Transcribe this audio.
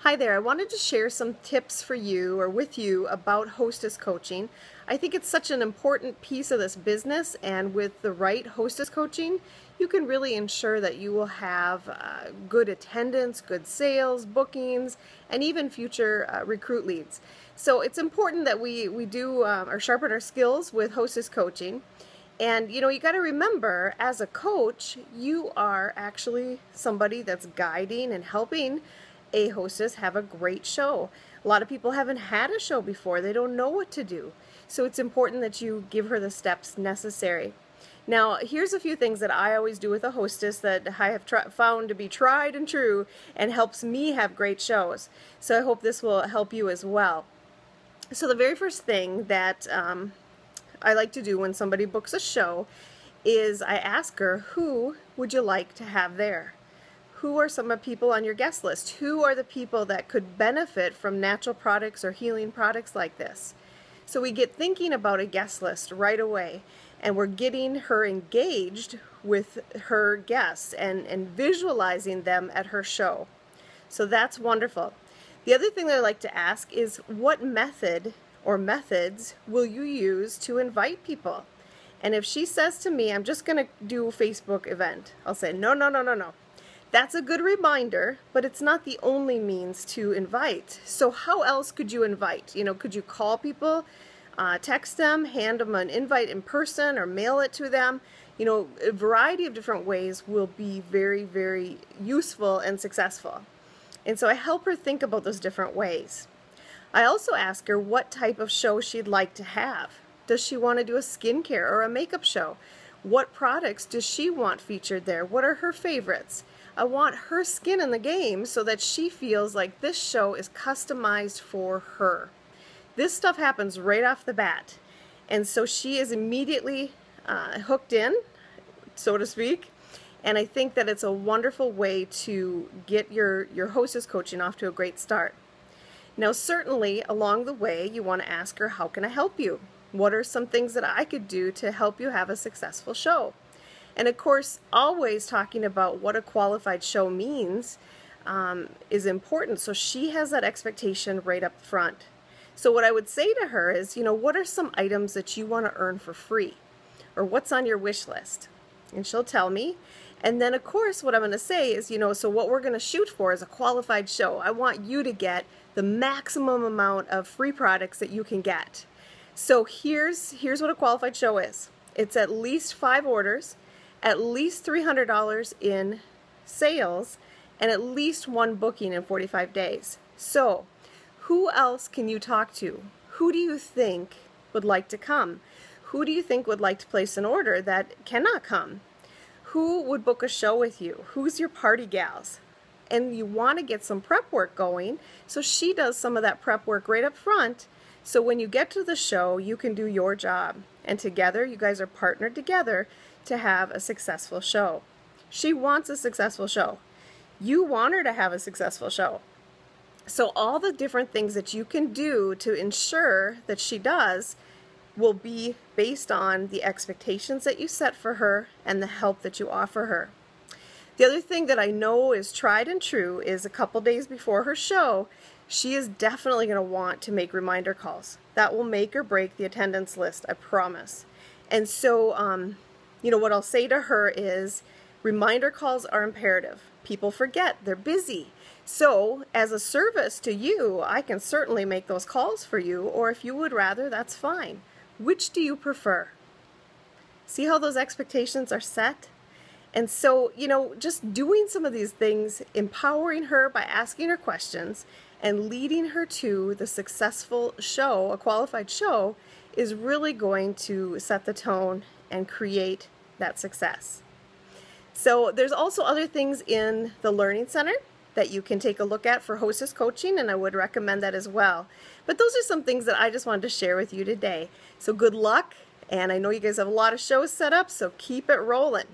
Hi there. I wanted to share some tips for you or with you about hostess coaching. I think it's such an important piece of this business, and with the right hostess coaching, you can really ensure that you will have good attendance, good sales, bookings, and even future recruit leads. So it's important that we do or sharpen our skills with hostess coaching. And you got to remember, as a coach, you are actually somebody that's guiding and helping a hostess have a great show. A lot of people haven't had a show before. They don't know what to do. So it's important that you give her the steps necessary. Now, here's a few things that I always do with a hostess that I have found to be tried and true and helps me have great shows. So I hope this will help you as well. So the very first thing that I like to do when somebody books a show is I ask her, who would you like to have there? Who are some of the people on your guest list? Who are the people that could benefit from natural products or healing products like this? So we get thinking about a guest list right away, and we're getting her engaged with her guests and visualizing them at her show. So that's wonderful. The other thing that I like to ask is, what method or methods will you use to invite people? And if she says to me, I'm just going to do a Facebook event, I'll say, no. That's a good reminder, but it's not the only means to invite. So how else could you invite? Could you call people, text them, hand them an invite in person, or mail it to them? A variety of different ways will be very, very useful and successful. And so I help her think about those different ways. I also ask her what type of show she'd like to have. Does she want to do a skincare or a makeup show? What products does she want featured there? What are her favorites? I want her skin in the game so that she feels like this show is customized for her. This stuff happens right off the bat. And so she is immediately hooked in, so to speak. And I think that it's a wonderful way to get your hostess coaching off to a great start. Now, certainly along the way, you want to ask her, how can I help you? What are some things that I could do to help you have a successful show? And of course, always talking about what a qualified show means is important. So she has that expectation right up front. So what I would say to her is, what are some items that you want to earn for free? Or what's on your wish list? And she'll tell me. And then, of course, what I'm going to say is, so what we're going to shoot for is a qualified show. I want you to get the maximum amount of free products that you can get. So here's what a qualified show is. It's at least 5 orders, at least $300 in sales, and at least 1 booking in 45 days. So who else can you talk to? Who do you think would like to come? Who do you think would like to place an order that cannot come? Who would book a show with you? Who's your party gals? And you want to get some prep work going, so she does some of that prep work right up front. So when you get to the show, you can do your job. And together, you guys are partnered together to have a successful show. She wants a successful show. You want her to have a successful show. So all the different things that you can do to ensure that she does will be based on the expectations that you set for her and the help that you offer her. The other thing that I know is tried and true is a couple days before her show, she is definitely going to want to make reminder calls. That will make or break the attendance list, I promise. And so, what I'll say to her is, reminder calls are imperative. People forget, they're busy. So, as a service to you, I can certainly make those calls for you, or if you would rather, that's fine. Which do you prefer? See how those expectations are set? And so, just doing some of these things, empowering her by asking her questions and leading her to the successful show, a qualified show, is really going to set the tone and create that success. So there's also other things in the Learning Center that you can take a look at for hostess coaching, and I would recommend that as well. But those are some things that I just wanted to share with you today. So good luck, and I know you guys have a lot of shows set up, so keep it rolling.